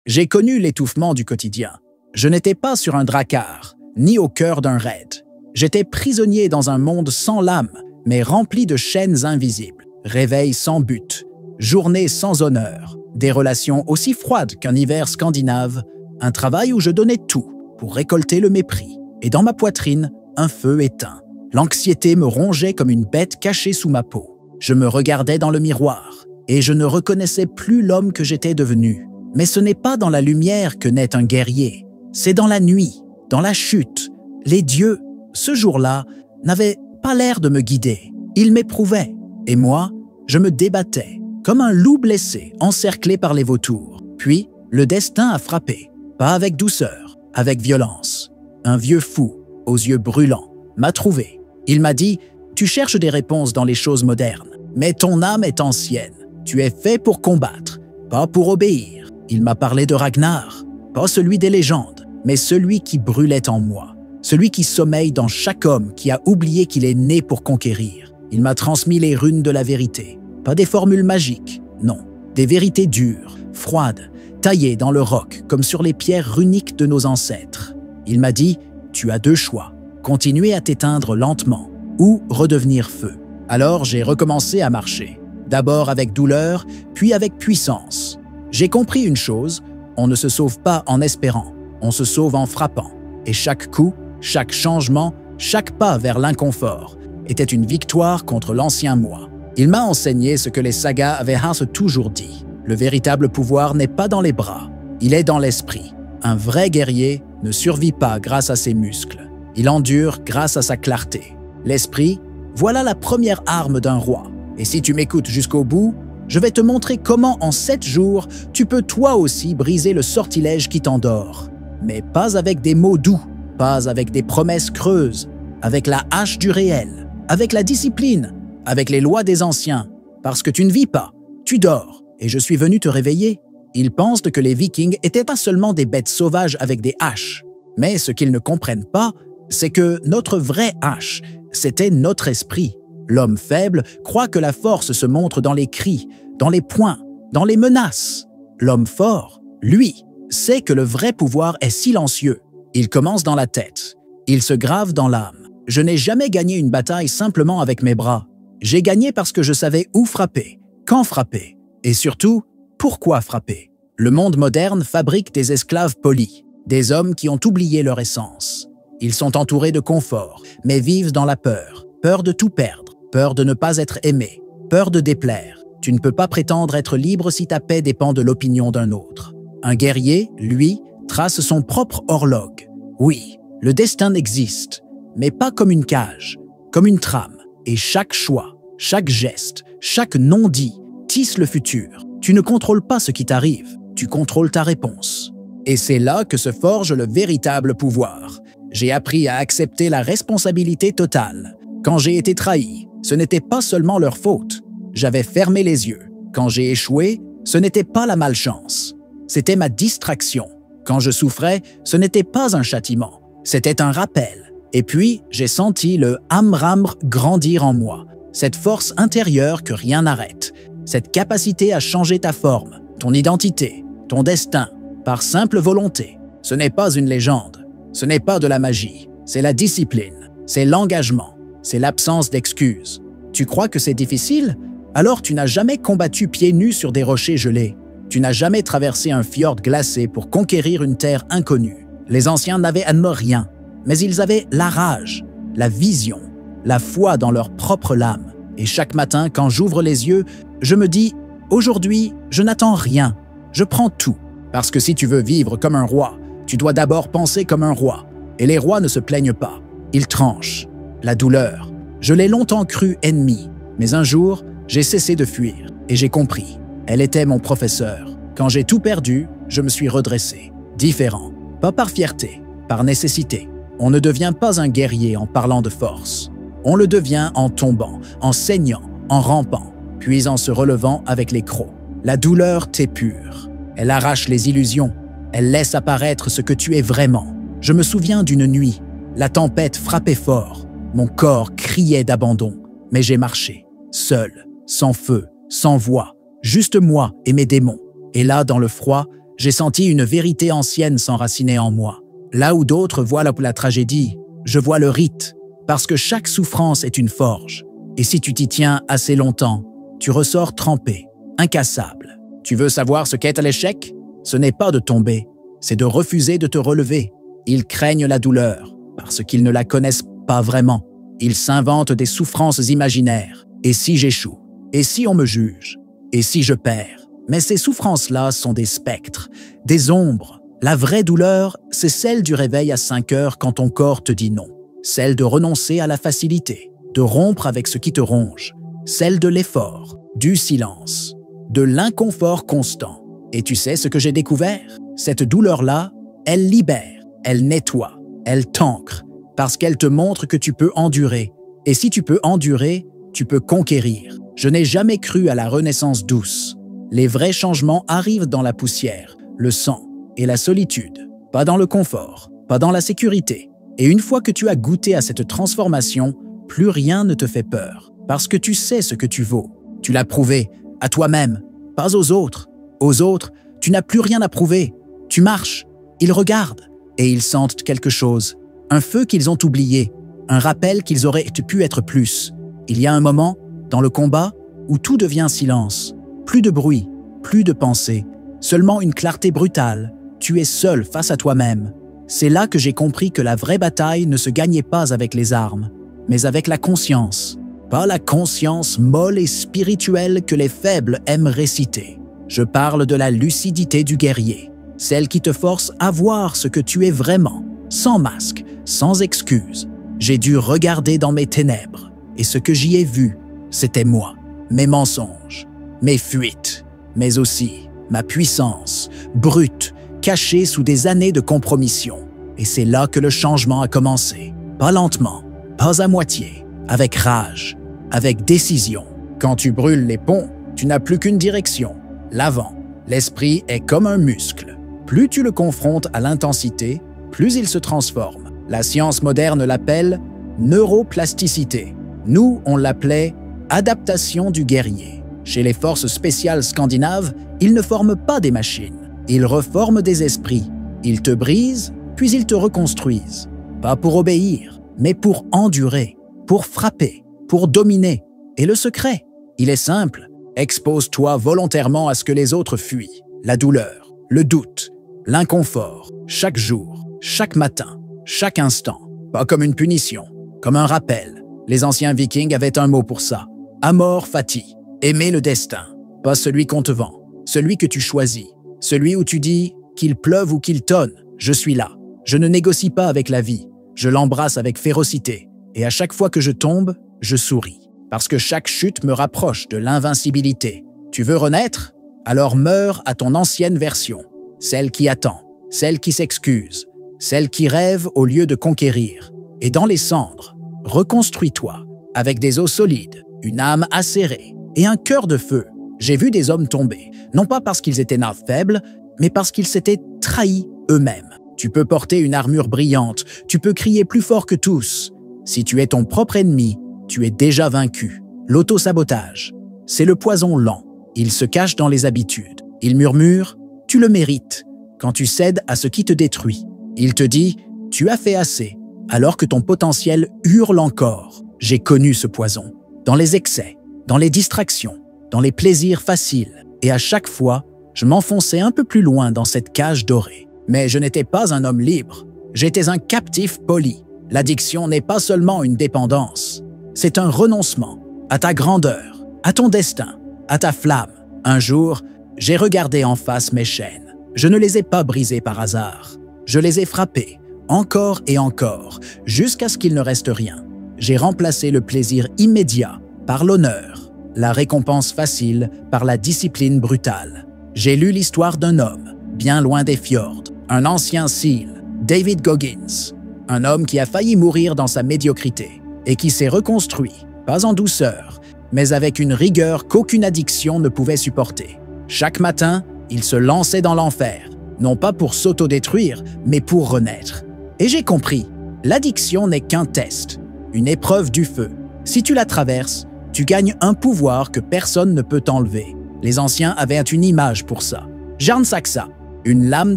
J'ai connu l'étouffement du quotidien. Je n'étais pas sur un drakkar, ni au cœur d'un raid. J'étais prisonnier dans un monde sans lame, mais rempli de chaînes invisibles. Réveil sans but, journée sans honneur, des relations aussi froides qu'un hiver scandinave, un travail où je donnais tout pour récolter le mépris, et dans ma poitrine, un feu éteint. L'anxiété me rongeait comme une bête cachée sous ma peau. Je me regardais dans le miroir, et je ne reconnaissais plus l'homme que j'étais devenu. Mais ce n'est pas dans la lumière que naît un guerrier, c'est dans la nuit, dans la chute. Les dieux, ce jour-là, n'avaient pas l'air de me guider. Ils m'éprouvaient, et moi, je me débattais, comme un loup blessé, encerclé par les vautours. Puis, le destin a frappé, pas avec douceur, avec violence. Un vieux fou, aux yeux brûlants, m'a trouvé. Il m'a dit « Tu cherches des réponses dans les choses modernes, mais ton âme est ancienne. Tu es fait pour combattre, pas pour obéir. » Il m'a parlé de Ragnar, pas celui des légendes, mais celui qui brûlait en moi, celui qui sommeille dans chaque homme qui a oublié qu'il est né pour conquérir. Il m'a transmis les runes de la vérité, pas des formules magiques, non, des vérités dures, froides, taillées dans le roc comme sur les pierres runiques de nos ancêtres. Il m'a dit « Tu as deux choix, continuer à t'éteindre lentement ou redevenir feu. » Alors j'ai recommencé à marcher, d'abord avec douleur, puis avec puissance. J'ai compris une chose, on ne se sauve pas en espérant, on se sauve en frappant. Et chaque coup, chaque changement, chaque pas vers l'inconfort était une victoire contre l'ancien moi. Il m'a enseigné ce que les sagas avaient toujours dit. Le véritable pouvoir n'est pas dans les bras, il est dans l'esprit. Un vrai guerrier ne survit pas grâce à ses muscles, il endure grâce à sa clarté. L'esprit, voilà la première arme d'un roi. Et si tu m'écoutes jusqu'au bout, je vais te montrer comment en 7 jours, tu peux toi aussi briser le sortilège qui t'endort. Mais pas avec des mots doux, pas avec des promesses creuses, avec la hache du réel, avec la discipline, avec les lois des anciens. Parce que tu ne vis pas, tu dors, et je suis venu te réveiller. Ils pensent que les Vikings étaient pas seulement des bêtes sauvages avec des haches. Mais ce qu'ils ne comprennent pas, c'est que notre vraie hache, c'était notre esprit. L'homme faible croit que la force se montre dans les cris, dans les poings, dans les menaces. L'homme fort, lui, sait que le vrai pouvoir est silencieux. Il commence dans la tête, il se grave dans l'âme. Je n'ai jamais gagné une bataille simplement avec mes bras. J'ai gagné parce que je savais où frapper, quand frapper, et surtout, pourquoi frapper. Le monde moderne fabrique des esclaves polis, des hommes qui ont oublié leur essence. Ils sont entourés de confort, mais vivent dans la peur, peur de tout perdre. Peur de ne pas être aimé, peur de déplaire. Tu ne peux pas prétendre être libre si ta paix dépend de l'opinion d'un autre. Un guerrier, lui, trace son propre horloge. Oui, le destin existe, mais pas comme une cage, comme une trame. Et chaque choix, chaque geste, chaque non-dit tisse le futur. Tu ne contrôles pas ce qui t'arrive, tu contrôles ta réponse. Et c'est là que se forge le véritable pouvoir. J'ai appris à accepter la responsabilité totale. Quand j'ai été trahi, ce n'était pas seulement leur faute. J'avais fermé les yeux. Quand j'ai échoué, ce n'était pas la malchance. C'était ma distraction. Quand je souffrais, ce n'était pas un châtiment. C'était un rappel. Et puis, j'ai senti le Amramr grandir en moi. Cette force intérieure que rien n'arrête. Cette capacité à changer ta forme, ton identité, ton destin, par simple volonté. Ce n'est pas une légende. Ce n'est pas de la magie. C'est la discipline. C'est l'engagement. C'est l'absence d'excuses. Tu crois que c'est difficile? Alors tu n'as jamais combattu pieds nus sur des rochers gelés. Tu n'as jamais traversé un fjord glacé pour conquérir une terre inconnue. Les anciens n'avaient rien, mais ils avaient la rage, la vision, la foi dans leur propre lame. Et chaque matin, quand j'ouvre les yeux, je me dis « Aujourd'hui, je n'attends rien, je prends tout. » Parce que si tu veux vivre comme un roi, tu dois d'abord penser comme un roi. Et les rois ne se plaignent pas, ils tranchent. La douleur, je l'ai longtemps crue ennemie, mais un jour, j'ai cessé de fuir et j'ai compris. Elle était mon professeur. Quand j'ai tout perdu, je me suis redressé. Différent, pas par fierté, par nécessité. On ne devient pas un guerrier en parlant de force. On le devient en tombant, en saignant, en rampant, puis en se relevant avec les crocs. La douleur t'épure. Elle arrache les illusions. Elle laisse apparaître ce que tu es vraiment. Je me souviens d'une nuit. La tempête frappait fort. Mon corps criait d'abandon, mais j'ai marché, seul, sans feu, sans voix, juste moi et mes démons. Et là, dans le froid, J'ai senti une vérité ancienne s'enraciner en moi. Là où d'autres voient la tragédie, je vois le rite, parce que chaque souffrance est une forge. Et si tu t'y tiens assez longtemps, tu ressors trempé, incassable. Tu veux savoir ce qu'est l'échec? Ce n'est pas de tomber, c'est de refuser de te relever. Ils craignent la douleur, parce qu'ils ne la connaissent pas vraiment. Ils s'inventent des souffrances imaginaires. Et si j'échoue? Et si on me juge? Et si je perds? Mais ces souffrances-là sont des spectres, des ombres. La vraie douleur, c'est celle du réveil à 5 heures quand ton corps te dit non. Celle de renoncer à la facilité, de rompre avec ce qui te ronge. Celle de l'effort, du silence, de l'inconfort constant. Et tu sais ce que j'ai découvert? Cette douleur-là, elle libère, elle nettoie, elle t'ancre, parce qu'elle te montre que tu peux endurer. Et si tu peux endurer, tu peux conquérir. Je n'ai jamais cru à la renaissance douce. Les vrais changements arrivent dans la poussière, le sang et la solitude, pas dans le confort, pas dans la sécurité. Et une fois que tu as goûté à cette transformation, plus rien ne te fait peur, parce que tu sais ce que tu vaux. Tu l'as prouvé, à toi-même, pas aux autres. Aux autres, tu n'as plus rien à prouver. Tu marches, ils regardent, et ils sentent quelque chose. Un feu qu'ils ont oublié, un rappel qu'ils auraient pu être plus. Il y a un moment, dans le combat, où tout devient silence. Plus de bruit, plus de pensée, seulement une clarté brutale. Tu es seul face à toi-même. C'est là que j'ai compris que la vraie bataille ne se gagnait pas avec les armes, mais avec la conscience. Pas la conscience molle et spirituelle que les faibles aiment réciter. Je parle de la lucidité du guerrier, celle qui te force à voir ce que tu es vraiment, sans masque, sans excuse. J'ai dû regarder dans mes ténèbres, et ce que j'y ai vu, c'était moi, mes mensonges, mes fuites, mais aussi ma puissance, brute, cachée sous des années de compromission. Et c'est là que le changement a commencé. Pas lentement, pas à moitié, avec rage, avec décision. Quand tu brûles les ponts, tu n'as plus qu'une direction, l'avant. L'esprit est comme un muscle. Plus tu le confrontes à l'intensité, plus il se transforme. La science moderne l'appelle neuroplasticité. Nous, on l'appelait adaptation du guerrier. Chez les forces spéciales scandinaves, ils ne forment pas des machines. Ils reforment des esprits. Ils te brisent, puis ils te reconstruisent. Pas pour obéir, mais pour endurer, pour frapper, pour dominer. Et le secret, il est simple. Expose-toi volontairement à ce que les autres fuient. La douleur, le doute, l'inconfort, chaque jour, chaque matin, chaque instant. Pas comme une punition, comme un rappel. Les anciens Vikings avaient un mot pour ça. Amor fati. Aimer le destin. Pas celui qu'on te vend, celui que tu choisis. Celui où tu dis qu'il pleuve ou qu'il tonne, je suis là. Je ne négocie pas avec la vie. Je l'embrasse avec férocité. Et à chaque fois que je tombe, je souris. Parce que chaque chute me rapproche de l'invincibilité. Tu veux renaître? Alors meurs à ton ancienne version. Celle qui attend, celle qui s'excuse, celle qui rêve au lieu de conquérir. Et dans les cendres, reconstruis-toi avec des os solides, une âme acérée et un cœur de feu. J'ai vu des hommes tomber, non pas parce qu'ils étaient nés faibles, mais parce qu'ils s'étaient trahis eux-mêmes. Tu peux porter une armure brillante, tu peux crier plus fort que tous. Si tu es ton propre ennemi, tu es déjà vaincu. L'auto-sabotage, c'est le poison lent. Il se cache dans les habitudes. Il murmure « tu le mérites » quand tu cèdes à ce qui te détruit. Il te dit « tu as fait assez » alors que ton potentiel hurle encore. J'ai connu ce poison. Dans les excès, dans les distractions, dans les plaisirs faciles. Et à chaque fois, je m'enfonçais un peu plus loin dans cette cage dorée. Mais je n'étais pas un homme libre. J'étais un captif poli. L'addiction n'est pas seulement une dépendance. C'est un renoncement à ta grandeur, à ton destin, à ta flamme. Un jour, j'ai regardé en face mes chaînes. Je ne les ai pas brisées par hasard. Je les ai frappées, encore et encore, jusqu'à ce qu'il ne reste rien. J'ai remplacé le plaisir immédiat par l'honneur, la récompense facile par la discipline brutale. J'ai lu l'histoire d'un homme, bien loin des fjords, un ancien SEAL, David Goggins, un homme qui a failli mourir dans sa médiocrité et qui s'est reconstruit, pas en douceur, mais avec une rigueur qu'aucune addiction ne pouvait supporter. Chaque matin, il se lançait dans l'enfer, non pas pour s'autodétruire, mais pour renaître. Et j'ai compris, l'addiction n'est qu'un test, une épreuve du feu. Si tu la traverses, tu gagnes un pouvoir que personne ne peut t'enlever. Les anciens avaient une image pour ça. Jarn Saksa, Une lame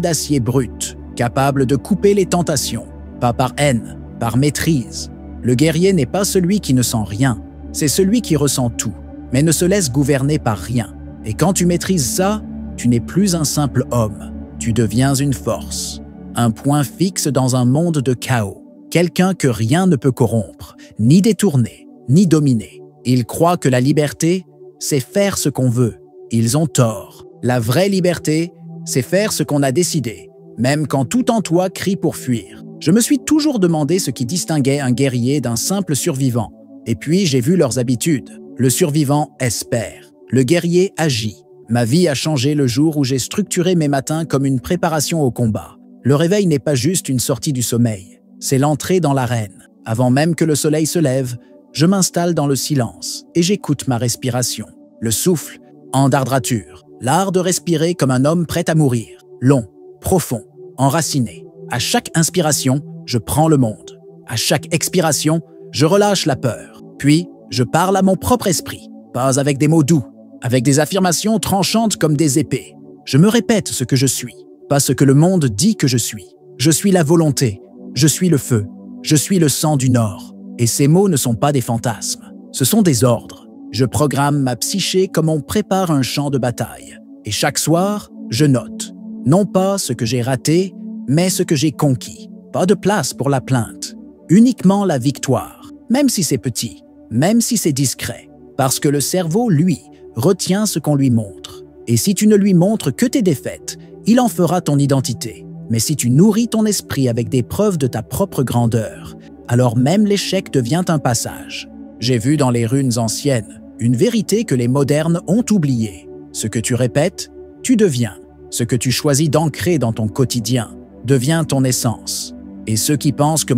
d'acier brute, capable de couper les tentations, pas par haine, par maîtrise. Le guerrier n'est pas celui qui ne sent rien, c'est celui qui ressent tout, mais ne se laisse gouverner par rien. Et quand tu maîtrises ça, tu n'es plus un simple homme, tu deviens une force. Un point fixe dans un monde de chaos. Quelqu'un que rien ne peut corrompre, ni détourner, ni dominer. Ils croient que la liberté, c'est faire ce qu'on veut. Ils ont tort. La vraie liberté, c'est faire ce qu'on a décidé, même quand tout en toi crie pour fuir. Je me suis toujours demandé ce qui distinguait un guerrier d'un simple survivant. Et puis j'ai vu leurs habitudes. Le survivant espère. Le guerrier agit. Ma vie a changé le jour où j'ai structuré mes matins comme une préparation au combat. Le réveil n'est pas juste une sortie du sommeil, c'est l'entrée dans l'arène. Avant même que le soleil se lève, je m'installe dans le silence et j'écoute ma respiration. Le souffle, en dardrature, l'art de respirer comme un homme prêt à mourir. Long, profond, enraciné. À chaque inspiration, je prends le monde. À chaque expiration, je relâche la peur. Puis, je parle à mon propre esprit, pas avec des mots doux, avec des affirmations tranchantes comme des épées. Je me répète ce que je suis, pas ce que le monde dit que je suis. Je suis la volonté, je suis le feu, je suis le sang du Nord. Et ces mots ne sont pas des fantasmes, ce sont des ordres. Je programme ma psyché comme on prépare un champ de bataille. Et chaque soir, je note, non pas ce que j'ai raté, mais ce que j'ai conquis. Pas de place pour la plainte, uniquement la victoire, même si c'est petit, même si c'est discret. Parce que le cerveau, lui, retient ce qu'on lui montre. Et si tu ne lui montres que tes défaites, il en fera ton identité. Mais si tu nourris ton esprit avec des preuves de ta propre grandeur, alors même l'échec devient un passage. J'ai vu dans les runes anciennes une vérité que les modernes ont oubliée. Ce que tu répètes, tu deviens. Ce que tu choisis d'ancrer dans ton quotidien devient ton essence. Et ceux qui pensent que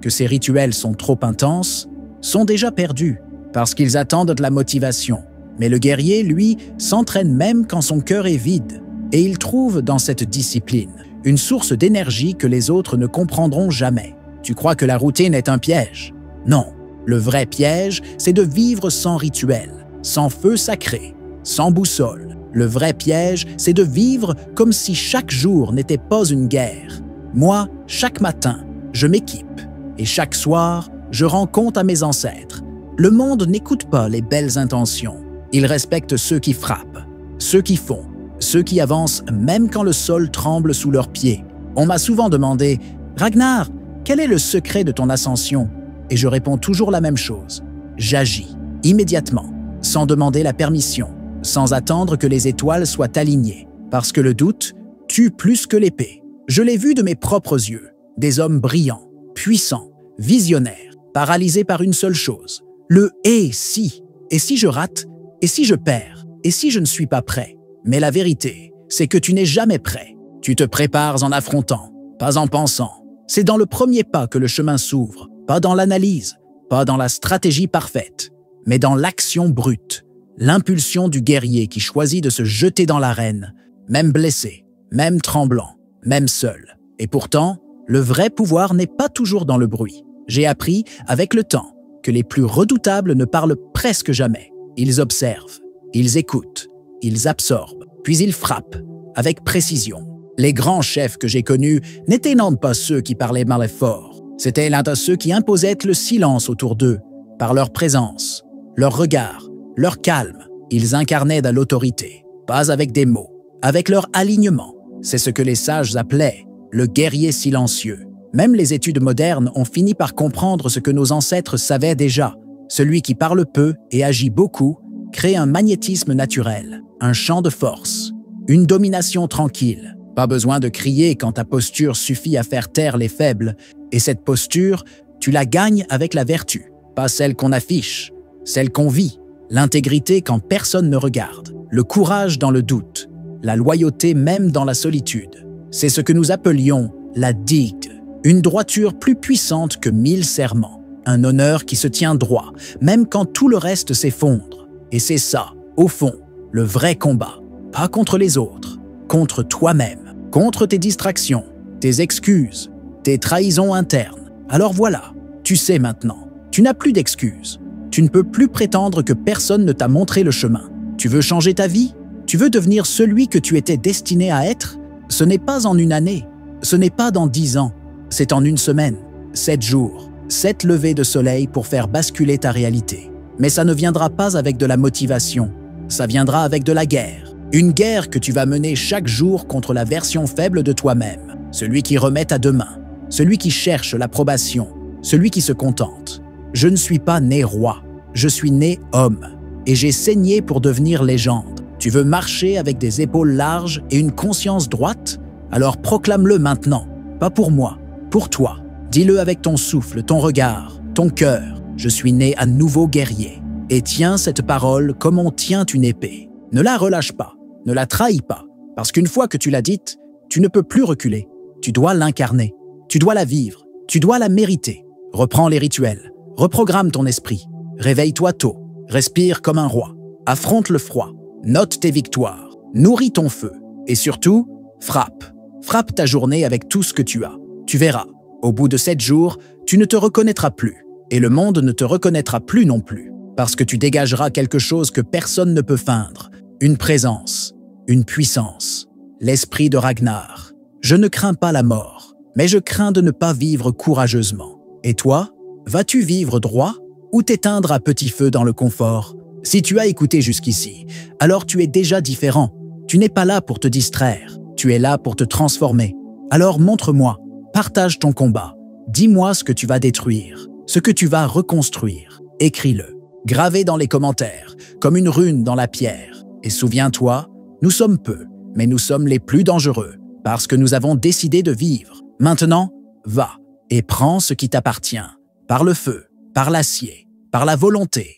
ces rituels sont trop intenses, sont déjà perdus, parce qu'ils attendent de la motivation. Mais le guerrier, lui, s'entraîne même quand son cœur est vide. Et il trouve dans cette discipline une source d'énergie que les autres ne comprendront jamais. Tu crois que la routine est un piège? Non. Le vrai piège, c'est de vivre sans rituel, sans feu sacré, sans boussole. Le vrai piège, c'est de vivre comme si chaque jour n'était pas une guerre. Moi, chaque matin, je m'équipe. Et chaque soir, je rends compte à mes ancêtres. Le monde n'écoute pas les belles intentions. Il respecte ceux qui frappent, ceux qui font, ceux qui avancent même quand le sol tremble sous leurs pieds. On m'a souvent demandé « Ragnar, quel est le secret de ton ascension ?» Et je réponds toujours la même chose. J'agis, immédiatement, sans demander la permission, sans attendre que les étoiles soient alignées, parce que le doute tue plus que l'épée. Je l'ai vu de mes propres yeux, des hommes brillants, puissants, visionnaires, paralysés par une seule chose, le « et si ». Et si je rate? Et si je perds? Et si je ne suis pas prêt? Mais la vérité, c'est que tu n'es jamais prêt. Tu te prépares en affrontant, pas en pensant. C'est dans le premier pas que le chemin s'ouvre, pas dans l'analyse, pas dans la stratégie parfaite, mais dans l'action brute, l'impulsion du guerrier qui choisit de se jeter dans l'arène, même blessé, même tremblant, même seul. Et pourtant, le vrai pouvoir n'est pas toujours dans le bruit. J'ai appris, avec le temps, que les plus redoutables ne parlent presque jamais. Ils observent, ils écoutent, ils absorbent, puis ils frappent, avec précision. Les grands chefs que j'ai connus n'étaient non pas ceux qui parlaient mal et fort. C'étaient l'un de ceux qui imposaient le silence autour d'eux, par leur présence, leur regard, leur calme. Ils incarnaient de l'autorité, pas avec des mots, avec leur alignement. C'est ce que les sages appelaient le guerrier silencieux. Même les études modernes ont fini par comprendre ce que nos ancêtres savaient déjà. Celui qui parle peu et agit beaucoup crée un magnétisme naturel, un champ de force, une domination tranquille. Pas besoin de crier quand ta posture suffit à faire taire les faibles. Et cette posture, tu la gagnes avec la vertu, pas celle qu'on affiche, celle qu'on vit, l'intégrité quand personne ne regarde, le courage dans le doute, la loyauté même dans la solitude. C'est ce que nous appelions la digue, une droiture plus puissante que 1000 serments, un honneur qui se tient droit, même quand tout le reste s'effondre. Et c'est ça, au fond, le vrai combat, pas contre les autres, contre toi-même, contre tes distractions, tes excuses, tes trahisons internes. Alors voilà, tu sais maintenant, tu n'as plus d'excuses. Tu ne peux plus prétendre que personne ne t'a montré le chemin. Tu veux changer ta vie? Tu veux devenir celui que tu étais destiné à être? Ce n'est pas en une année, ce n'est pas dans 10 ans, c'est en une semaine, 7 jours, 7 levées de soleil pour faire basculer ta réalité. Mais ça ne viendra pas avec de la motivation, ça viendra avec de la guerre. Une guerre que tu vas mener chaque jour contre la version faible de toi-même, celui qui remet à demain, celui qui cherche l'approbation, celui qui se contente. Je ne suis pas né roi, je suis né homme, et j'ai saigné pour devenir légende. Tu veux marcher avec des épaules larges et une conscience droite? Alors proclame-le maintenant, pas pour moi, pour toi. Dis-le avec ton souffle, ton regard, ton cœur. Je suis né à nouveau guerrier. Et tiens cette parole comme on tient une épée. Ne la relâche pas, ne la trahis pas, parce qu'une fois que tu l'as dite, tu ne peux plus reculer. Tu dois l'incarner, tu dois la vivre, tu dois la mériter. Reprends les rituels, reprogramme ton esprit, réveille-toi tôt, respire comme un roi, affronte le froid, note tes victoires, nourris ton feu et surtout, frappe. Frappe ta journée avec tout ce que tu as. Tu verras, au bout de 7 jours, tu ne te reconnaîtras plus et le monde ne te reconnaîtra plus non plus parce que tu dégageras quelque chose que personne ne peut feindre, une présence, une puissance, l'esprit de Ragnar. Je ne crains pas la mort, mais je crains de ne pas vivre courageusement. Et toi, vas-tu vivre droit ou t'éteindre à petit feu dans le confort? Si tu as écouté jusqu'ici, alors tu es déjà différent. Tu n'es pas là pour te distraire, tu es là pour te transformer. Alors montre-moi, partage ton combat, dis-moi ce que tu vas détruire, ce que tu vas reconstruire. Écris-le, gravé dans les commentaires, comme une rune dans la pierre. Et souviens-toi, nous sommes peu, mais nous sommes les plus dangereux, parce que nous avons décidé de vivre. Maintenant, va et prends ce qui t'appartient, par le feu, par l'acier, par la volonté.